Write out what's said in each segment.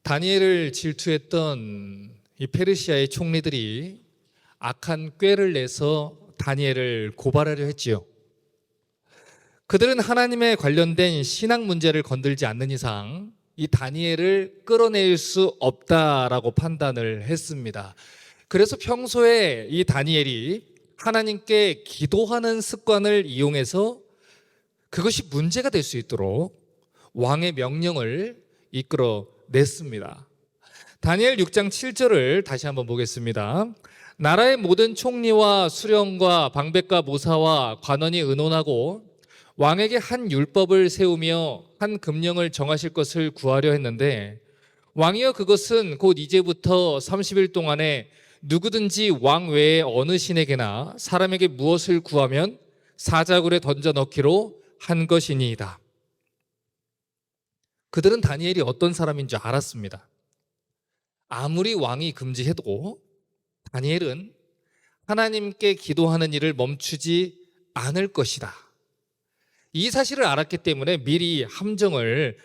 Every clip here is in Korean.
다니엘을 질투했던 이 페르시아의 총리들이 악한 꾀를 내서 다니엘을 고발하려 했지요. 그들은 하나님에 관련된 신앙 문제를 건들지 않는 이상 이 다니엘을 끌어낼 수 없다라고 판단을 했습니다. 그래서 평소에 이 다니엘이 하나님께 기도하는 습관을 이용해서 그것이 문제가 될 수 있도록 왕의 명령을 이끌어냈습니다. 다니엘 6장 7절을 다시 한번 보겠습니다. 나라의 모든 총리와 수령과 방백과 모사와 관원이 의논하고 왕에게 한 율법을 세우며 한 금령을 정하실 것을 구하려 했는데, 왕이여 그것은 곧 이제부터 30일 동안에 누구든지 왕 외에 어느 신에게나 사람에게 무엇을 구하면 사자굴에 던져 넣기로 한 것이니이다. 그들은 다니엘이 어떤 사람인 줄 알았습니다. 아무리 왕이 금지해도 다니엘은 하나님께 기도하는 일을 멈추지 않을 것이다. 이 사실을 알았기 때문에 미리 함정을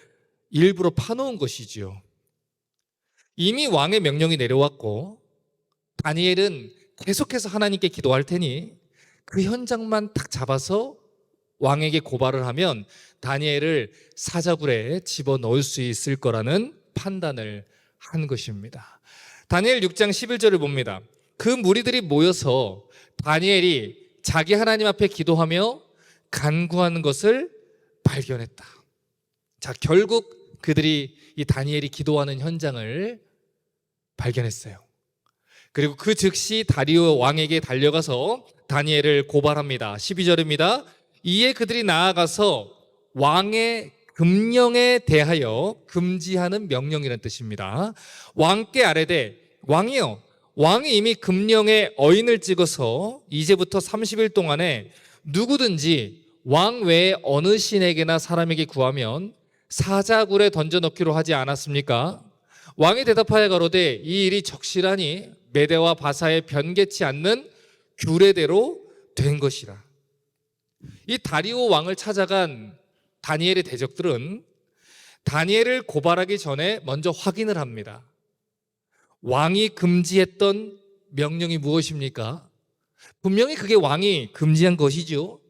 일부러 파놓은 것이지요. 이미 왕의 명령이 내려왔고 다니엘은 계속해서 하나님께 기도할 테니 그 현장만 딱 잡아서 왕에게 고발을 하면 다니엘을 사자굴에 집어넣을 수 있을 거라는 판단을 한 것입니다. 다니엘 6장 11절을 봅니다. 그 무리들이 모여서 다니엘이 자기 하나님 앞에 기도하며 간구하는 것을 발견했다. 자, 결국 그들이 이 다니엘이 기도하는 현장을 발견했어요. 그리고 그 즉시 다리오 왕에게 달려가서 다니엘을 고발합니다. 12절입니다. 이에 그들이 나아가서 왕의 금령에 대하여 금지하는 명령이라는 뜻입니다. 왕께 아뢰되 왕이여, 왕이 이미 금령에 어인을 찍어서 이제부터 30일 동안에 누구든지 왕 외에 어느 신에게나 사람에게 구하면 사자굴에 던져넣기로 하지 않았습니까? 왕이 대답하여 가로되 이 일이 적실하니 메대와 바사에 변개치 않는 규례대로 된 것이라. 이 다리오 왕을 찾아간 다니엘의 대적들은 다니엘을 고발하기 전에 먼저 확인을 합니다. 왕이 금지했던 명령이 무엇입니까? 분명히 그게 왕이 금지한 것이죠.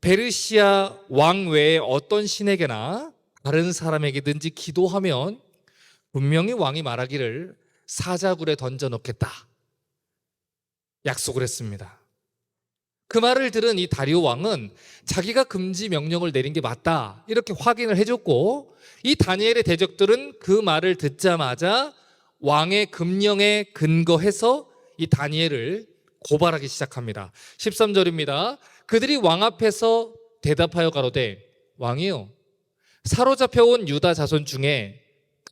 페르시아 왕 외에 어떤 신에게나 다른 사람에게든지 기도하면 분명히 왕이 말하기를 사자굴에 던져넣겠다 약속을 했습니다. 그 말을 들은 이 다리오 왕은 자기가 금지 명령을 내린 게 맞다 이렇게 확인을 해줬고, 이 다니엘의 대적들은 그 말을 듣자마자 왕의 금령에 근거해서 이 다니엘을 고발하기 시작합니다. 13절입니다. 그들이 왕 앞에서 대답하여 가로되 왕이요, 사로잡혀온 유다 자손 중에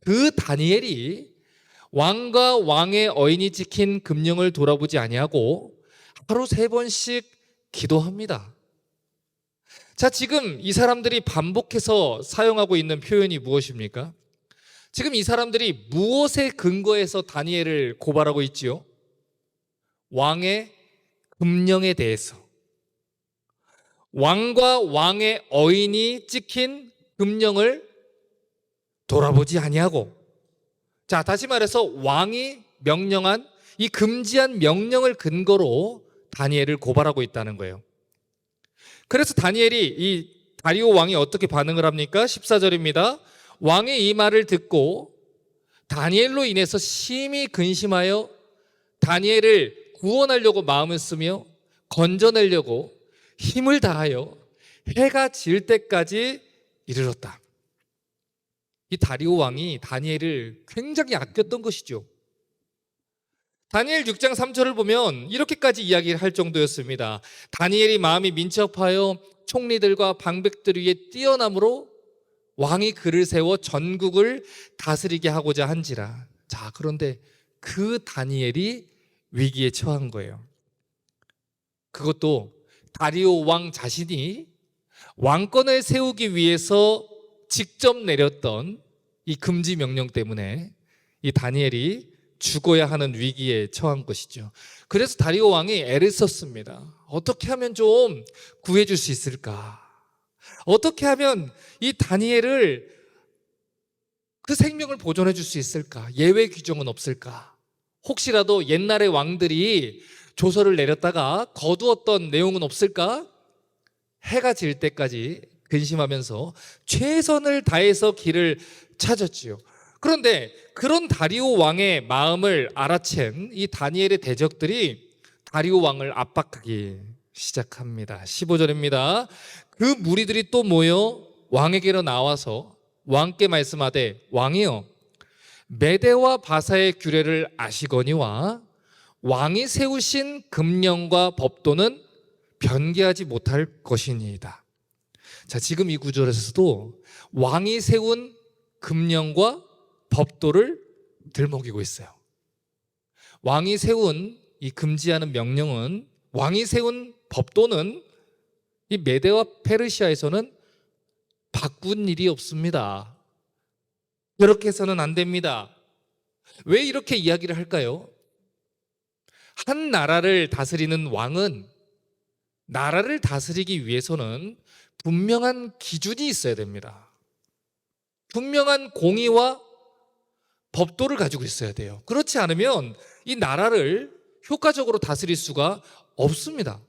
그 다니엘이 왕과 왕의 어인이 지킨 금령을 돌아보지 아니하고 하루 3번씩 기도합니다. 자, 지금 이 사람들이 반복해서 사용하고 있는 표현이 무엇입니까? 지금 이 사람들이 무엇에 근거해서 다니엘을 고발하고 있지요? 왕의 금령에 대해서. 왕과 왕의 어인이 찍힌 금령을 돌아보지 아니하고, 자, 다시 말해서 왕이 명령한 이 금지한 명령을 근거로 다니엘을 고발하고 있다는 거예요. 그래서 다니엘이 이 다리오 왕이 어떻게 반응을 합니까? 14절입니다. 왕의 이 말을 듣고 다니엘로 인해서 심히 근심하여 다니엘을 구원하려고 마음을 쓰며 건져내려고 힘을 다하여 해가 질 때까지 이르렀다. 이 다리오 왕이 다니엘을 굉장히 아꼈던 것이죠. 다니엘 6장 3절을 보면 이렇게까지 이야기를 할 정도였습니다. 다니엘이 마음이 민첩하여 총리들과 방백들 위에 뛰어남으로 왕이 그를 세워 전국을 다스리게 하고자 한지라. 자, 그런데 그 다니엘이 위기에 처한 거예요. 그것도 다리오 왕 자신이 왕권을 세우기 위해서 직접 내렸던 이 금지 명령 때문에 이 다니엘이 죽어야 하는 위기에 처한 것이죠. 그래서 다리오 왕이 애를 썼습니다. 어떻게 하면 좀 구해줄 수 있을까? 어떻게 하면 이 다니엘을 그 생명을 보존해 줄 수 있을까? 예외 규정은 없을까? 혹시라도 옛날의 왕들이 조서를 내렸다가 거두었던 내용은 없을까? 해가 질 때까지 근심하면서 최선을 다해서 길을 찾았지요. 그런데 그런 다리오 왕의 마음을 알아챈 이 다니엘의 대적들이 다리오 왕을 압박하기 시작합니다. 15절입니다. 그 무리들이 또 모여 왕에게로 나와서 왕께 말씀하되, 왕이여, 메대와 바사의 규례를 아시거니와 왕이 세우신 금령과 법도는 변개하지 못할 것이니이다. 자, 지금 이 구절에서도 왕이 세운 금령과 법도를 들먹이고 있어요. 왕이 세운 이 금지하는 명령은, 왕이 세운 법도는 이 메대와 페르시아에서는 바꾼 일이 없습니다. 이렇게 해서는 안 됩니다. 왜 이렇게 이야기를 할까요? 한 나라를 다스리는 왕은 나라를 다스리기 위해서는 분명한 기준이 있어야 됩니다. 분명한 공의와 법도를 가지고 있어야 돼요. 그렇지 않으면 이 나라를 효과적으로 다스릴 수가 없습니다.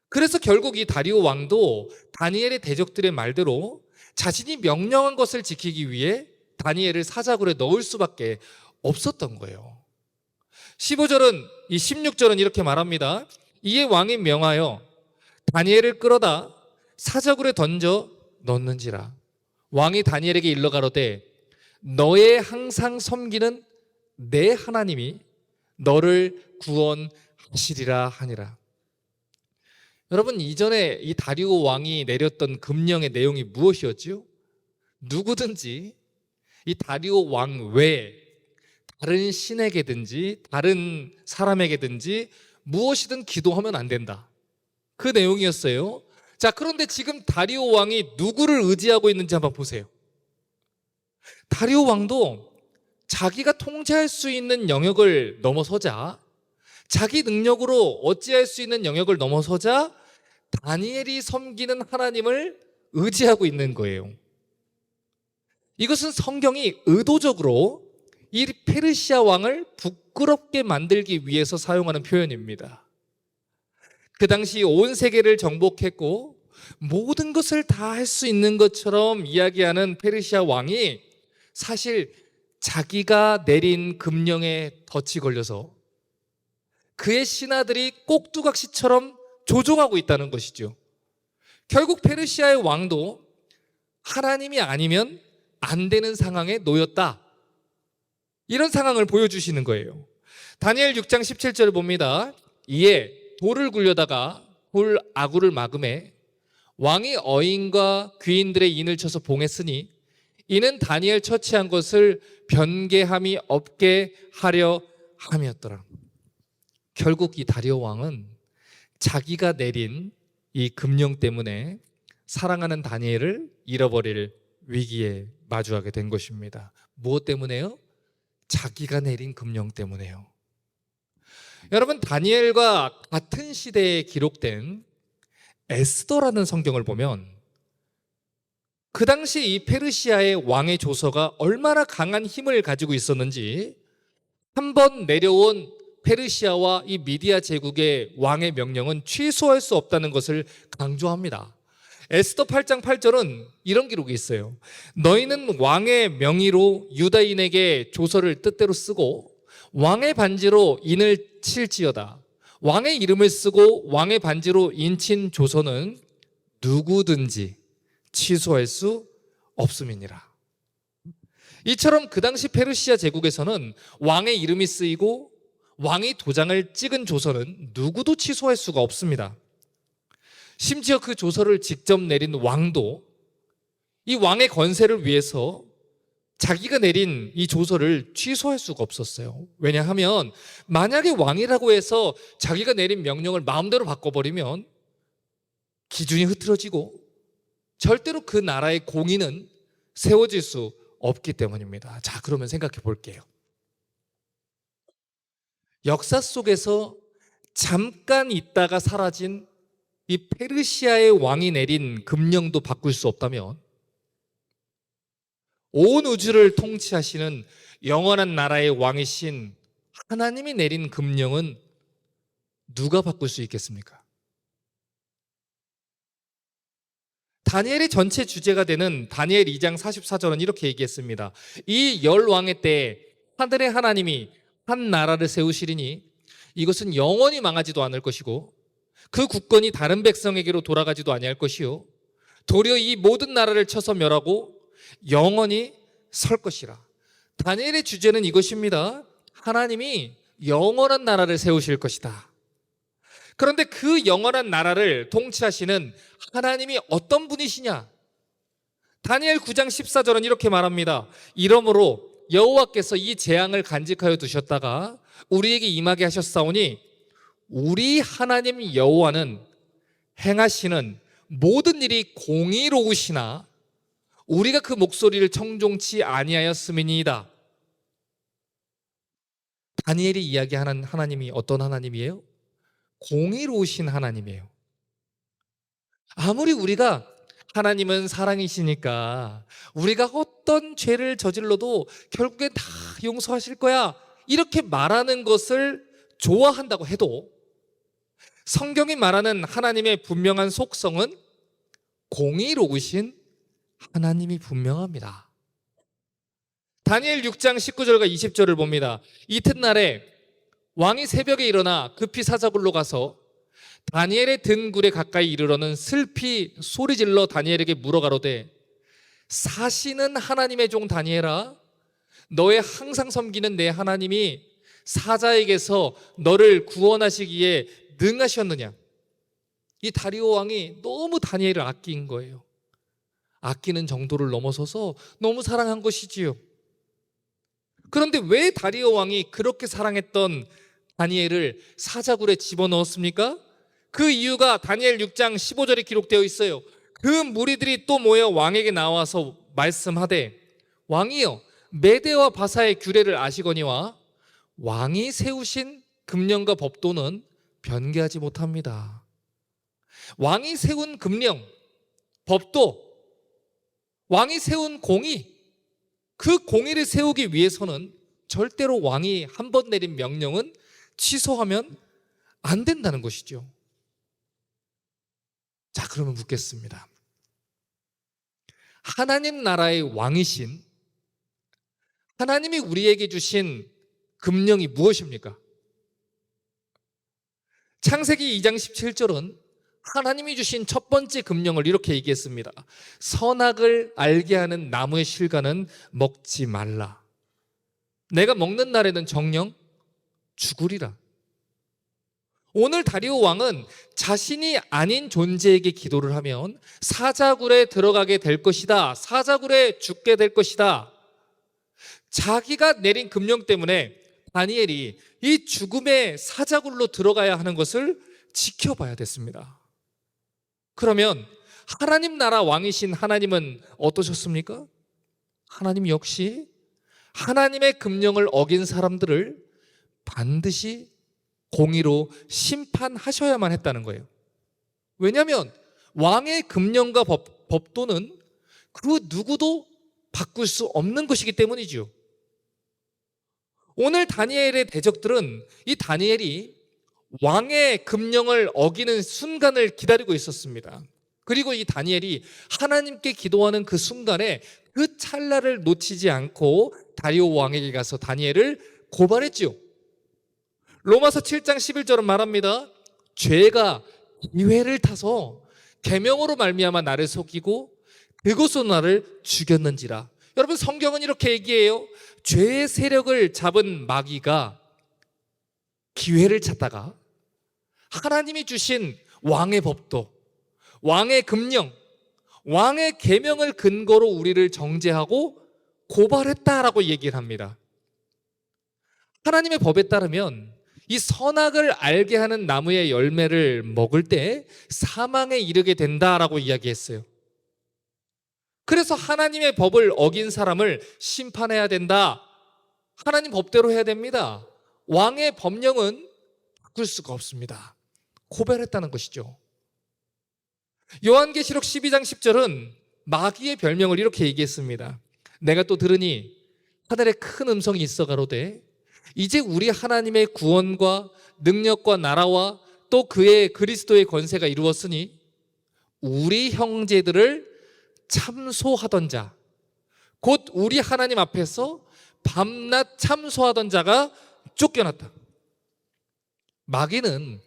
그래서 결국 이 다리오 왕도 다니엘의 대적들의 말대로 자신이 명령한 것을 지키기 위해 다니엘을 사자굴에 넣을 수밖에 없었던 거예요. 15절은, 이 16절은 이렇게 말합니다. 이에 왕이 명하여 다니엘을 끌어다 사자굴에 던져 넣는지라. 왕이 다니엘에게 일러 가로되, 너의 항상 섬기는 내 하나님이 너를 구원하시리라 하니라. 여러분, 이전에 이 다리오 왕이 내렸던 금령의 내용이 무엇이었지요? 누구든지 이 다리오 왕 외에 다른 신에게든지 다른 사람에게든지 무엇이든 기도하면 안 된다. 그 내용이었어요. 자, 그런데 지금 다리오 왕이 누구를 의지하고 있는지 한번 보세요. 다리오 왕도 자기가 통제할 수 있는 영역을 넘어서자, 자기 능력으로 어찌할 수 있는 영역을 넘어서자 다니엘이 섬기는 하나님을 의지하고 있는 거예요. 이것은 성경이 의도적으로 이 페르시아 왕을 부끄럽게 만들기 위해서 사용하는 표현입니다. 그 당시 온 세계를 정복했고 모든 것을 다 할 수 있는 것처럼 이야기하는 페르시아 왕이 사실 자기가 내린 금령에 덫이 걸려서 그의 신하들이 꼭두각시처럼 조종하고 있다는 것이죠. 결국 페르시아의 왕도 하나님이 아니면 안 되는 상황에 놓였다, 이런 상황을 보여주시는 거예요. 다니엘 6장 17절을 봅니다. 이에 돌을 굴려다가 돌 아구를 막음에 왕이 어인과 귀인들의 인을 쳐서 봉했으니 이는 다니엘 처치한 것을 변개함이 없게 하려 함이었더라. 결국 이 다리오 왕은 자기가 내린 이 금령 때문에 사랑하는 다니엘을 잃어버릴 위기에 마주하게 된 것입니다. 무엇 때문에요? 자기가 내린 금령 때문에요. 여러분, 다니엘과 같은 시대에 기록된 에스더라는 성경을 보면 그 당시 이 페르시아의 왕의 조서가 얼마나 강한 힘을 가지고 있었는지, 한번 내려온 페르시아와 이 미디아 제국의 왕의 명령은 취소할 수 없다는 것을 강조합니다. 에스더 8장 8절은 이런 기록이 있어요. 너희는 왕의 명의로 유다인에게 조서를 뜻대로 쓰고 왕의 반지로 인을 칠지어다. 왕의 이름을 쓰고 왕의 반지로 인친 조서는 누구든지 취소할 수 없음이니라. 이처럼 그 당시 페르시아 제국에서는 왕의 이름이 쓰이고 왕이 도장을 찍은 조서는 누구도 취소할 수가 없습니다. 심지어 그 조서를 직접 내린 왕도 이 왕의 권세를 위해서 자기가 내린 이 조서를 취소할 수가 없었어요. 왜냐하면 만약에 왕이라고 해서 자기가 내린 명령을 마음대로 바꿔버리면 기준이 흐트러지고 절대로 그 나라의 공의는 세워질 수 없기 때문입니다. 자, 그러면 생각해 볼게요. 역사 속에서 잠깐 있다가 사라진 이 페르시아의 왕이 내린 금령도 바꿀 수 없다면 온 우주를 통치하시는 영원한 나라의 왕이신 하나님이 내린 금령은 누가 바꿀 수 있겠습니까? 다니엘의 전체 주제가 되는 다니엘 2장 44절은 이렇게 얘기했습니다. 이 열 왕의 때에 하늘의 하나님이 한 나라를 세우시리니 이것은 영원히 망하지도 않을 것이고 그 국권이 다른 백성에게로 돌아가지도 아니할 것이요 도리어 이 모든 나라를 쳐서 멸하고 영원히 설 것이라. 다니엘의 주제는 이것입니다. 하나님이 영원한 나라를 세우실 것이다. 그런데 그 영원한 나라를 통치하시는 하나님이 어떤 분이시냐? 다니엘 9장 14절은 이렇게 말합니다. 이러므로 여호와께서 이 재앙을 간직하여 두셨다가 우리에게 임하게 하셨사오니 우리 하나님 여호와는 행하시는 모든 일이 공의로우시나 우리가 그 목소리를 청종치 아니하였음이니이다. 다니엘이 이야기하는 하나님이 어떤 하나님이에요? 공의로우신 하나님이에요. 아무리 우리가 하나님은 사랑이시니까 우리가 어떤 죄를 저질러도 결국엔 다 용서하실 거야 이렇게 말하는 것을 좋아한다고 해도 성경이 말하는 하나님의 분명한 속성은 공의로우신 하나님이 분명합니다. 다니엘 6장 19절과 20절을 봅니다. 이튿날에 왕이 새벽에 일어나 급히 사자굴로 가서 다니엘의 등굴에 가까이 이르러는 슬피 소리질러 다니엘에게 물어가로되 사시는 하나님의 종 다니엘아 너의 항상 섬기는 내 하나님이 사자에게서 너를 구원하시기에 능하셨느냐. 이 다리오 왕이 너무 다니엘을 아낀 거예요. 아끼는 정도를 넘어서서 너무 사랑한 것이지요. 그런데 왜 다리오 왕이 그렇게 사랑했던 다니엘을 사자굴에 집어넣었습니까? 그 이유가 다니엘 6장 15절에 기록되어 있어요. 그 무리들이 또 모여 왕에게 나와서 말씀하되 왕이여 메대와 바사의 규례를 아시거니와 왕이 세우신 금령과 법도는 변개하지 못합니다. 왕이 세운 금령, 법도, 왕이 세운 공의, 그 공의를 세우기 위해서는 절대로 왕이 한 번 내린 명령은 취소하면 안 된다는 것이죠. 자, 그러면 묻겠습니다. 하나님 나라의 왕이신 하나님이 우리에게 주신 금령이 무엇입니까? 창세기 2장 17절은 하나님이 주신 첫 번째 금령을 이렇게 얘기했습니다. 선악을 알게 하는 나무의 실과는 먹지 말라. 내가 먹는 날에는 정령 죽으리라. 오늘 다리오 왕은 자신이 아닌 존재에게 기도를 하면 사자굴에 들어가게 될 것이다. 사자굴에 죽게 될 것이다. 자기가 내린 금령 때문에 다니엘이 이 죽음의 사자굴로 들어가야 하는 것을 지켜봐야 됐습니다. 그러면 하나님 나라 왕이신 하나님은 어떠셨습니까? 하나님 역시 하나님의 금령을 어긴 사람들을 반드시 공의로 심판하셔야만 했다는 거예요. 왜냐하면 왕의 금령과 법도는 그 누구도 바꿀 수 없는 것이기 때문이죠. 오늘 다니엘의 대적들은 이 다니엘이 왕의 금령을 어기는 순간을 기다리고 있었습니다. 그리고 이 다니엘이 하나님께 기도하는 그 순간에 그 찰나를 놓치지 않고 다리오 왕에게 가서 다니엘을 고발했죠. 로마서 7장 11절은 말합니다. 죄가 기회를 타서 계명으로 말미암아 나를 속이고 그것으로 나를 죽였는지라. 여러분, 성경은 이렇게 얘기해요. 죄의 세력을 잡은 마귀가 기회를 찾다가 하나님이 주신 왕의 법도, 왕의 금령, 왕의 계명을 근거로 우리를 정죄하고 고발했다라고 얘기를 합니다. 하나님의 법에 따르면 이 선악을 알게 하는 나무의 열매를 먹을 때 사망에 이르게 된다라고 이야기했어요. 그래서 하나님의 법을 어긴 사람을 심판해야 된다. 하나님 법대로 해야 됩니다. 왕의 법령은 바꿀 수가 없습니다. 고발했다는 것이죠. 요한계시록 12장 10절은 마귀의 별명을 이렇게 얘기했습니다. 내가 또 들으니 하늘에 큰 음성이 있어 가로되 이제 우리 하나님의 구원과 능력과 나라와 또 그의 그리스도의 권세가 이루었으니 우리 형제들을 참소하던 자, 곧 우리 하나님 앞에서 밤낮 참소하던 자가 쫓겨났다. 마귀는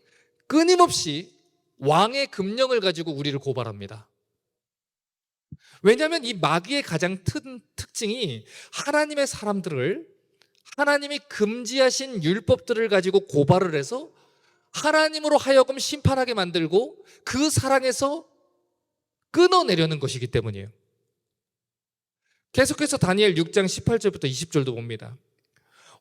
끊임없이 왕의 금령을 가지고 우리를 고발합니다. 왜냐하면 이 마귀의 가장 특징이 하나님의 사람들을 하나님이 금지하신 율법들을 가지고 고발을 해서 하나님으로 하여금 심판하게 만들고 그 사랑에서 끊어내려는 것이기 때문이에요. 계속해서 다니엘 6장 18절부터 20절도 봅니다.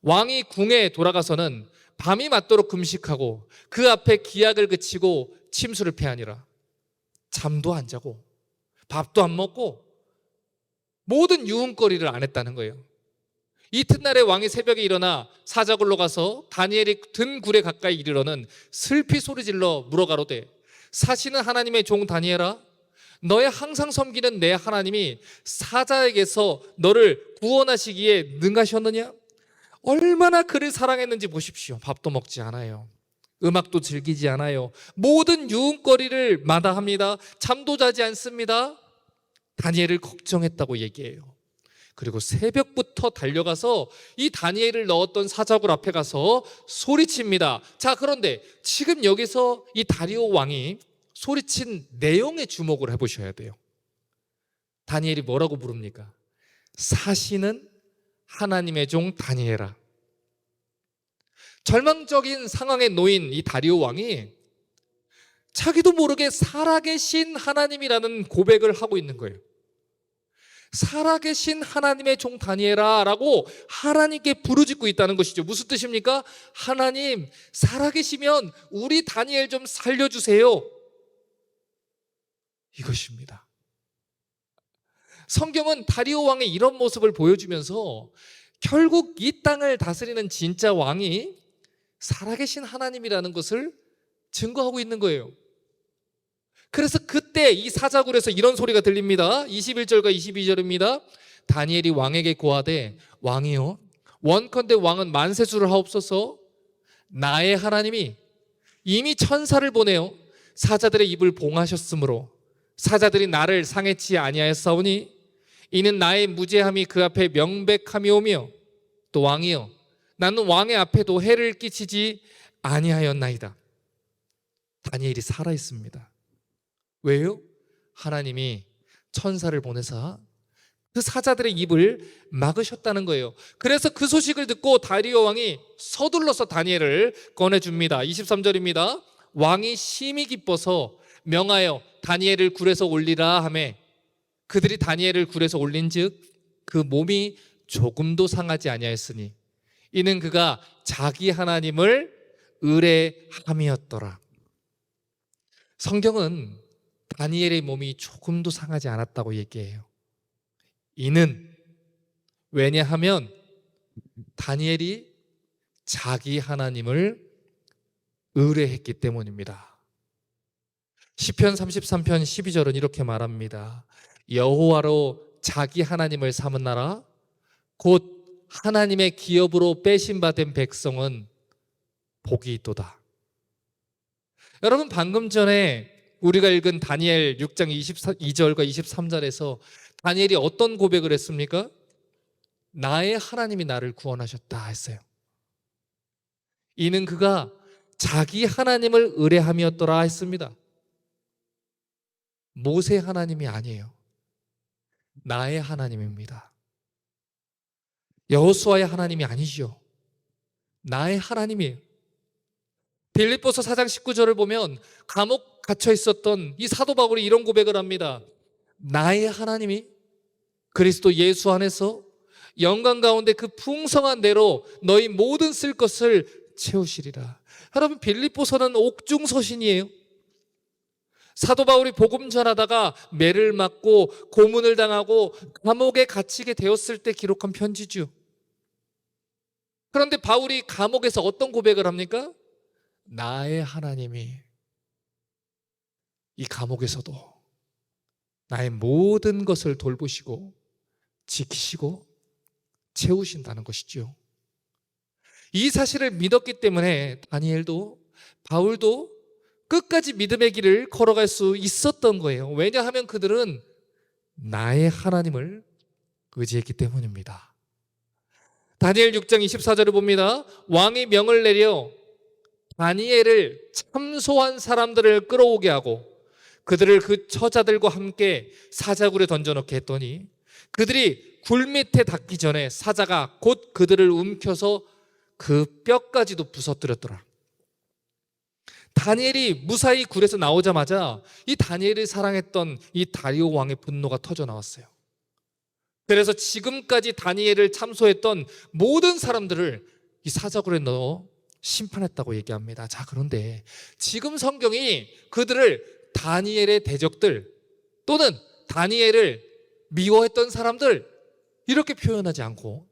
왕이 궁에 돌아가서는 밤이 맞도록 금식하고 그 앞에 기약을 그치고 침수를 패하니라. 잠도 안 자고 밥도 안 먹고 모든 유흥거리를 안 했다는 거예요. 이튿날에 왕이 새벽에 일어나 사자굴로 가서 다니엘이 든 굴에 가까이 이르러는 슬피 소리질러 물어가로되 사시는 하나님의 종 다니엘아, 너의 항상 섬기는 내 하나님이 사자에게서 너를 구원하시기에 능하셨느냐? 얼마나 그를 사랑했는지 보십시오. 밥도 먹지 않아요. 음악도 즐기지 않아요. 모든 유흥거리를 마다합니다. 잠도 자지 않습니다. 다니엘을 걱정했다고 얘기해요. 그리고 새벽부터 달려가서 이 다니엘을 넣었던 사자굴 앞에 가서 소리칩니다. 자, 그런데 지금 여기서 이 다리오 왕이 소리친 내용에 주목을 해보셔야 돼요. 다니엘이 뭐라고 부릅니까? 사시는 하나님의 종 다니엘아. 절망적인 상황에 놓인 이 다리오 왕이 자기도 모르게 살아계신 하나님이라는 고백을 하고 있는 거예요. 살아계신 하나님의 종 다니엘아 라고 하나님께 부르짖고 있다는 것이죠. 무슨 뜻입니까? 하나님, 살아계시면 우리 다니엘 좀 살려주세요. 이것입니다. 성경은 다리오 왕의 이런 모습을 보여주면서 결국 이 땅을 다스리는 진짜 왕이 살아계신 하나님이라는 것을 증거하고 있는 거예요. 그래서 그때 이 사자굴에서 이런 소리가 들립니다. 21절과 22절입니다. 다니엘이 왕에게 고하되 왕이요, 원컨대 왕은 만세수를 하옵소서. 나의 하나님이 이미 천사를 보내어 사자들의 입을 봉하셨으므로 사자들이 나를 상해치 아니하였사오니 이는 나의 무죄함이 그 앞에 명백함이오며 또 왕이여, 나는 왕의 앞에도 해를 끼치지 아니하였나이다. 다니엘이 살아있습니다. 왜요? 하나님이 천사를 보내사 그 사자들의 입을 막으셨다는 거예요. 그래서 그 소식을 듣고 다리오 왕이 서둘러서 다니엘을 꺼내줍니다. 23절입니다. 왕이 심히 기뻐서 명하여 다니엘을 굴에서 올리라 하매 그들이 다니엘을 굴에서 올린즉 그 몸이 조금도 상하지 아니하였으니 이는 그가 자기 하나님을 의뢰함이었더라. 성경은 다니엘의 몸이 조금도 상하지 않았다고 얘기해요. 이는 왜냐하면 다니엘이 자기 하나님을 의뢰했기 때문입니다. 시편 33편 12절은 이렇게 말합니다. 여호와로 자기 하나님을 삼은 나라 곧 하나님의 기업으로 빼신 바 된 백성은 복이 있도다. 여러분, 방금 전에 우리가 읽은 다니엘 6장 22절과 23절에서 다니엘이 어떤 고백을 했습니까? 나의 하나님이 나를 구원하셨다 했어요. 이는 그가 자기 하나님을 의뢰함이었더라 했습니다. 모세 하나님이 아니에요. 나의 하나님입니다. 여호수아의 하나님이 아니죠. 나의 하나님이에요. 빌립보서 4장 19절을 보면 감옥 갇혀 있었던 이 사도 바울이 이런 고백을 합니다. 나의 하나님이 그리스도 예수 안에서 영광 가운데 그 풍성한 대로 너희 모든 쓸 것을 채우시리라. 여러분, 빌립보서는 옥중서신이에요. 사도 바울이 복음 전하다가 매를 맞고 고문을 당하고 감옥에 갇히게 되었을 때 기록한 편지죠. 그런데 바울이 감옥에서 어떤 고백을 합니까? 나의 하나님이 이 감옥에서도 나의 모든 것을 돌보시고 지키시고 채우신다는 것이죠. 이 사실을 믿었기 때문에 다니엘도 바울도 끝까지 믿음의 길을 걸어갈 수 있었던 거예요. 왜냐하면 그들은 나의 하나님을 의지했기 때문입니다. 다니엘 6장 24절을 봅니다. 왕이 명을 내려 다니엘을 참소한 사람들을 끌어오게 하고 그들을 그 처자들과 함께 사자굴에 던져넣게 했더니 그들이 굴 밑에 닿기 전에 사자가 곧 그들을 움켜서 그 뼈까지도 부서뜨렸더라. 다니엘이 무사히 굴에서 나오자마자 이 다니엘을 사랑했던 이 다리오 왕의 분노가 터져 나왔어요. 그래서 지금까지 다니엘을 참소했던 모든 사람들을 이 사자굴에 넣어 심판했다고 얘기합니다. 자, 그런데 지금 성경이 그들을 다니엘의 대적들 또는 다니엘을 미워했던 사람들 이렇게 표현하지 않고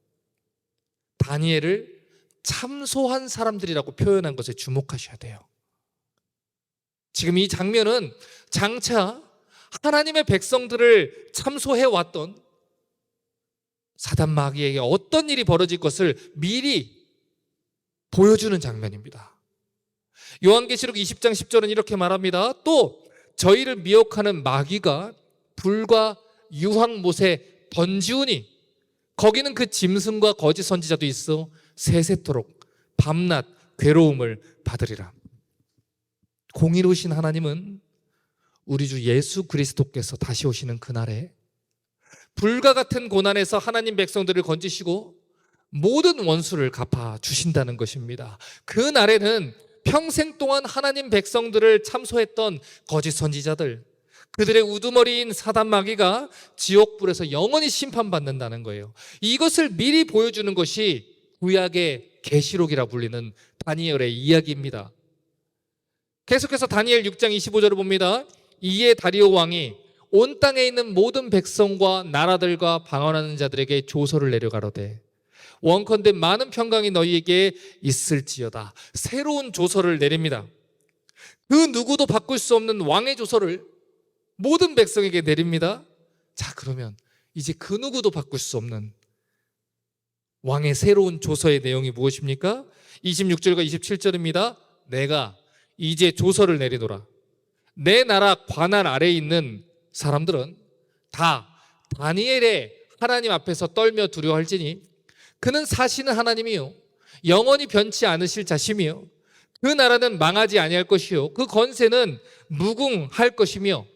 다니엘을 참소한 사람들이라고 표현한 것에 주목하셔야 돼요. 지금 이 장면은 장차 하나님의 백성들을 참소해왔던 사단 마귀에게 어떤 일이 벌어질 것을 미리 보여주는 장면입니다. 요한계시록 20장 10절은 이렇게 말합니다. 또 저희를 미혹하는 마귀가 불과 유황못에 던지우니 거기는 그 짐승과 거짓 선지자도 있어 세세토록 밤낮 괴로움을 받으리라. 공의로우신 하나님은 우리 주 예수 그리스도께서 다시 오시는 그날에 불과 같은 고난에서 하나님 백성들을 건지시고 모든 원수를 갚아 주신다는 것입니다. 그 날에는 평생 동안 하나님 백성들을 참소했던 거짓 선지자들, 그들의 우두머리인 사단 마귀가 지옥불에서 영원히 심판받는다는 거예요. 이것을 미리 보여주는 것이 구약의 계시록이라 불리는 다니엘의 이야기입니다. 계속해서 다니엘 6장 25절을 봅니다. 이에 다리오 왕이 온 땅에 있는 모든 백성과 나라들과 방언하는 자들에게 조서를 내려가로되 원컨대 많은 평강이 너희에게 있을지어다. 새로운 조서를 내립니다. 그 누구도 바꿀 수 없는 왕의 조서를 모든 백성에게 내립니다. 자, 그러면 이제 그 누구도 바꿀 수 없는 왕의 새로운 조서의 내용이 무엇입니까? 26절과 27절입니다. 내가 이제 조서를 내리노라. 내 나라 관할 아래에 있는 사람들은 다 다니엘의 하나님 앞에서 떨며 두려워할지니 그는 사시는 하나님이요 영원히 변치 않으실 자심이요 그 나라는 망하지 아니할 것이요 그 권세는 무궁할 것이며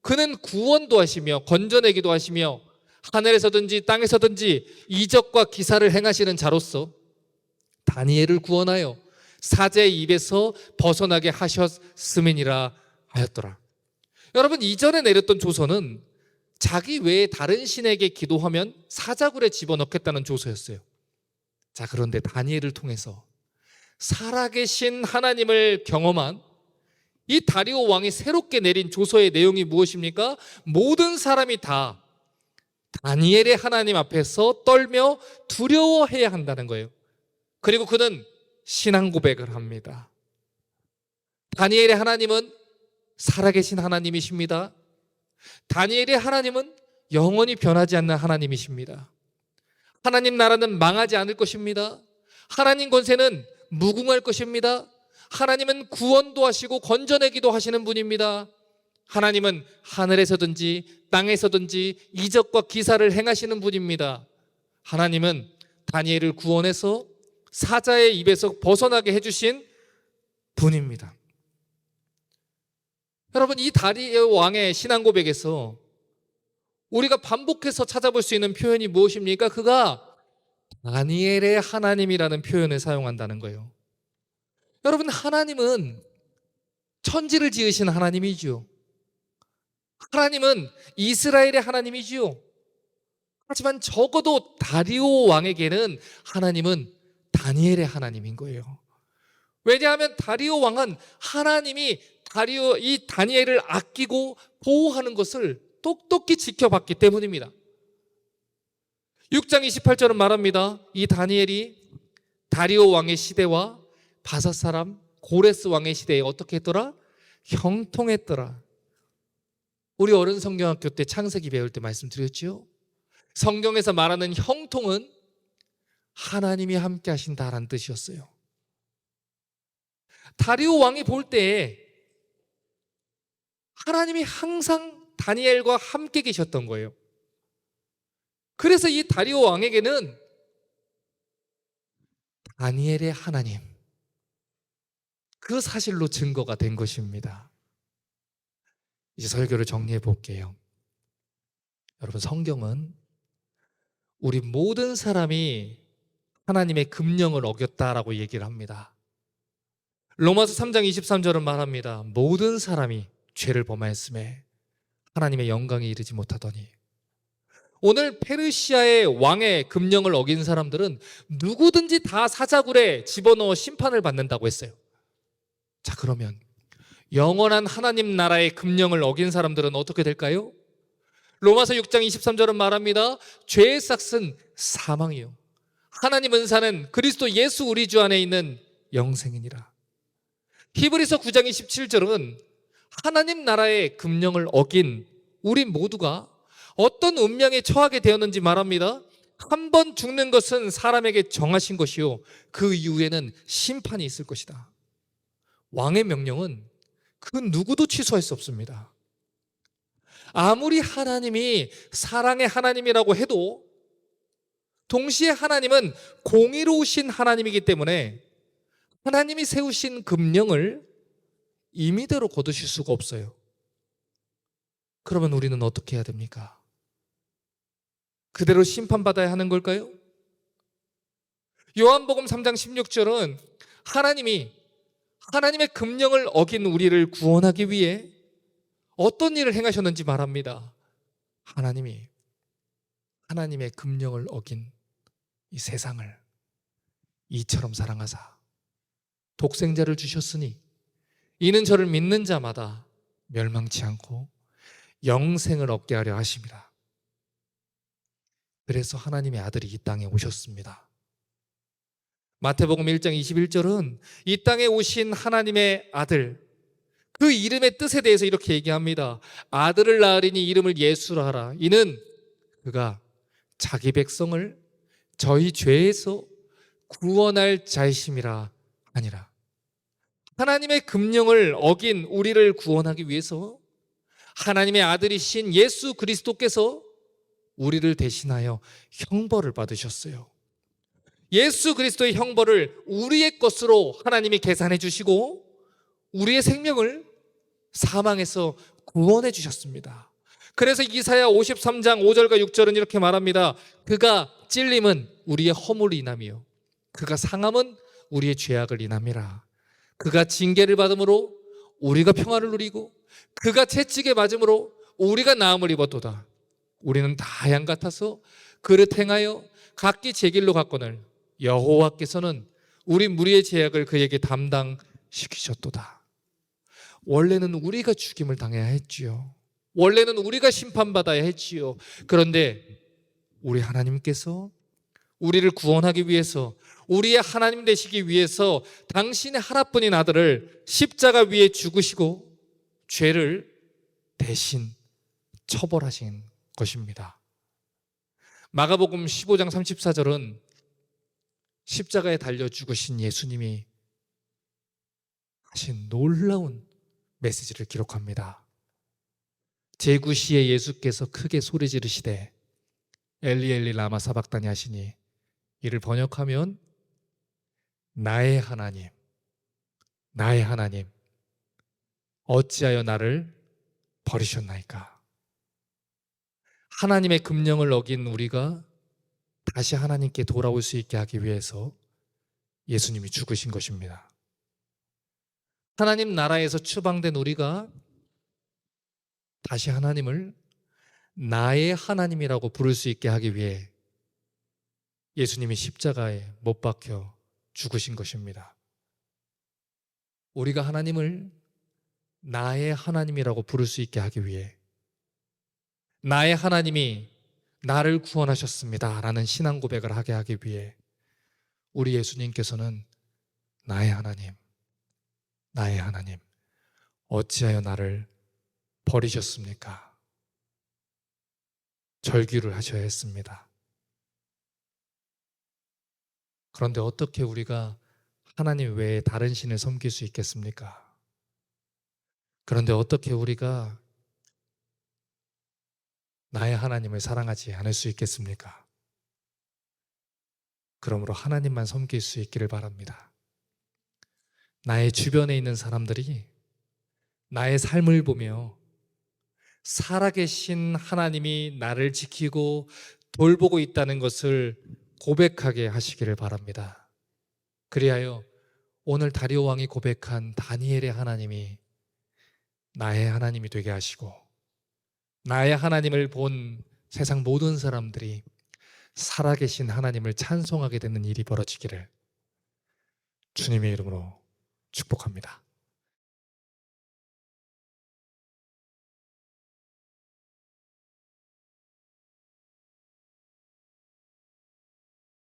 그는 구원도 하시며 건져내기도 하시며 하늘에서든지 땅에서든지 이적과 기사를 행하시는 자로서 다니엘을 구원하여 사자의 입에서 벗어나게 하셨음이니라 하였더라. 여러분, 이전에 내렸던 조서는 자기 외에 다른 신에게 기도하면 사자굴에 집어넣겠다는 조서였어요. 자, 그런데 다니엘을 통해서 살아계신 하나님을 경험한 이 다리오 왕이 새롭게 내린 조서의 내용이 무엇입니까? 모든 사람이 다 다니엘의 하나님 앞에서 떨며 두려워해야 한다는 거예요. 그리고 그는 신앙 고백을 합니다. 다니엘의 하나님은 살아계신 하나님이십니다. 다니엘의 하나님은 영원히 변하지 않는 하나님이십니다. 하나님 나라는 망하지 않을 것입니다. 하나님 권세는 무궁할 것입니다. 하나님은 구원도 하시고 건져내기도 하시는 분입니다. 하나님은 하늘에서든지 땅에서든지 이적과 기사를 행하시는 분입니다. 하나님은 다니엘을 구원해서 사자의 입에서 벗어나게 해주신 분입니다. 여러분, 이 다리오 왕의 신앙 고백에서 우리가 반복해서 찾아볼 수 있는 표현이 무엇입니까? 그가 다니엘의 하나님이라는 표현을 사용한다는 거예요. 여러분, 하나님은 천지를 지으신 하나님이죠. 하나님은 이스라엘의 하나님이지요. 하지만 적어도 다리오 왕에게는 하나님은 다니엘의 하나님인 거예요. 왜냐하면 다리오 왕은 하나님이 이 다니엘을 아끼고 보호하는 것을 똑똑히 지켜봤기 때문입니다. 6장 28절은 말합니다. 이 다니엘이 다리오 왕의 시대와 바사 사람 고레스 왕의 시대에 어떻게 했더라? 형통했더라. 우리 어른 성경학교 때 창세기 배울 때 말씀드렸죠. 성경에서 말하는 형통은 하나님이 함께 하신다라는 뜻이었어요. 다리오 왕이 볼 때 하나님이 항상 다니엘과 함께 계셨던 거예요. 그래서 이 다리오 왕에게는 다니엘의 하나님, 그 사실로 증거가 된 것입니다. 이제 설교를 정리해 볼게요. 여러분, 성경은 우리 모든 사람이 하나님의 금령을 어겼다라고 얘기를 합니다. 로마서 3장 23절은 말합니다. 모든 사람이 죄를 범하였음에 하나님의 영광에 이르지 못하더니. 오늘 페르시아의 왕의 금령을 어긴 사람들은 누구든지 다 사자굴에 집어넣어 심판을 받는다고 했어요. 자, 그러면 영원한 하나님 나라의 금령을 어긴 사람들은 어떻게 될까요? 로마서 6장 23절은 말합니다. 죄의 삭은 사망이요, 하나님 은사는 그리스도 예수 우리 주 안에 있는 영생이니라. 히브리서 9장 27절은 하나님 나라의 금령을 어긴 우리 모두가 어떤 운명에 처하게 되었는지 말합니다. 한 번 죽는 것은 사람에게 정하신 것이요, 그 이후에는 심판이 있을 것이다. 왕의 명령은 그 누구도 취소할 수 없습니다. 아무리 하나님이 사랑의 하나님이라고 해도 동시에 하나님은 공의로우신 하나님이기 때문에 하나님이 세우신 금령을 임의대로 거두실 수가 없어요. 그러면 우리는 어떻게 해야 됩니까? 그대로 심판받아야 하는 걸까요? 요한복음 3장 16절은 하나님이 하나님의 금령을 어긴 우리를 구원하기 위해 어떤 일을 행하셨는지 말합니다. 하나님이 하나님의 금령을 어긴 이 세상을 이처럼 사랑하사 독생자를 주셨으니 이는 저를 믿는 자마다 멸망치 않고 영생을 얻게 하려 하심이라. 그래서 하나님의 아들이 이 땅에 오셨습니다. 마태복음 1장 21절은 이 땅에 오신 하나님의 아들, 그 이름의 뜻에 대해서 이렇게 얘기합니다. 아들을 낳으리니 이름을 예수라 하라. 이는 그가 자기 백성을 저희 죄에서 구원할 자이심이라 하니라. 하나님의 금령을 어긴 우리를 구원하기 위해서 하나님의 아들이신 예수 그리스도께서 우리를 대신하여 형벌을 받으셨어요. 예수 그리스도의 형벌을 우리의 것으로 하나님이 계산해 주시고 우리의 생명을 사망에서 구원해 주셨습니다. 그래서 이사야 53장 5절과 6절은 이렇게 말합니다. 그가 찔림은 우리의 허물을 인함이요, 그가 상함은 우리의 죄악을 인함이라. 그가 징계를 받음으로 우리가 평화를 누리고 그가 채찍에 맞음으로 우리가 나음을 입었도다. 우리는 다 양 같아서 그릇 행하여 각기 제 길로 갔거늘 여호와께서는 우리 무리의 죄악을 그에게 담당시키셨도다. 원래는 우리가 죽임을 당해야 했지요. 원래는 우리가 심판받아야 했지요. 그런데 우리 하나님께서 우리를 구원하기 위해서, 우리의 하나님 되시기 위해서 당신의 하나뿐인 아들을 십자가 위에 죽으시고 죄를 대신 처벌하신 것입니다. 마가복음 15장 34절은 십자가에 달려 죽으신 예수님이 하신 놀라운 메시지를 기록합니다. 제9시에 예수께서 크게 소리 지르시되 엘리 엘리 라마 사박다니 하시니, 이를 번역하면 나의 하나님, 나의 하나님, 어찌하여 나를 버리셨나이까. 하나님의 금령을 어긴 우리가 다시 하나님께 돌아올 수 있게 하기 위해서 예수님이 죽으신 것입니다. 하나님 나라에서 추방된 우리가 다시 하나님을 나의 하나님이라고 부를 수 있게 하기 위해 예수님이 십자가에 못 박혀 죽으신 것입니다. 우리가 하나님을 나의 하나님이라고 부를 수 있게 하기 위해, 나의 하나님이 나를 구원하셨습니다 라는 신앙 고백을 하게 하기 위해 우리 예수님께서는 나의 하나님, 나의 하나님, 어찌하여 나를 버리셨습니까? 절규를 하셔야 했습니다. 그런데 어떻게 우리가 하나님 외에 다른 신을 섬길 수 있겠습니까? 그런데 어떻게 우리가 나의 하나님을 사랑하지 않을 수 있겠습니까? 그러므로 하나님만 섬길 수 있기를 바랍니다. 나의 주변에 있는 사람들이 나의 삶을 보며 살아계신 하나님이 나를 지키고 돌보고 있다는 것을 고백하게 하시기를 바랍니다. 그리하여 오늘 다리오 왕이 고백한 다니엘의 하나님이 나의 하나님이 되게 하시고 나의 하나님을 본 세상 모든 사람들이 살아계신 하나님을 찬송하게 되는 일이 벌어지기를 주님의 이름으로 축복합니다.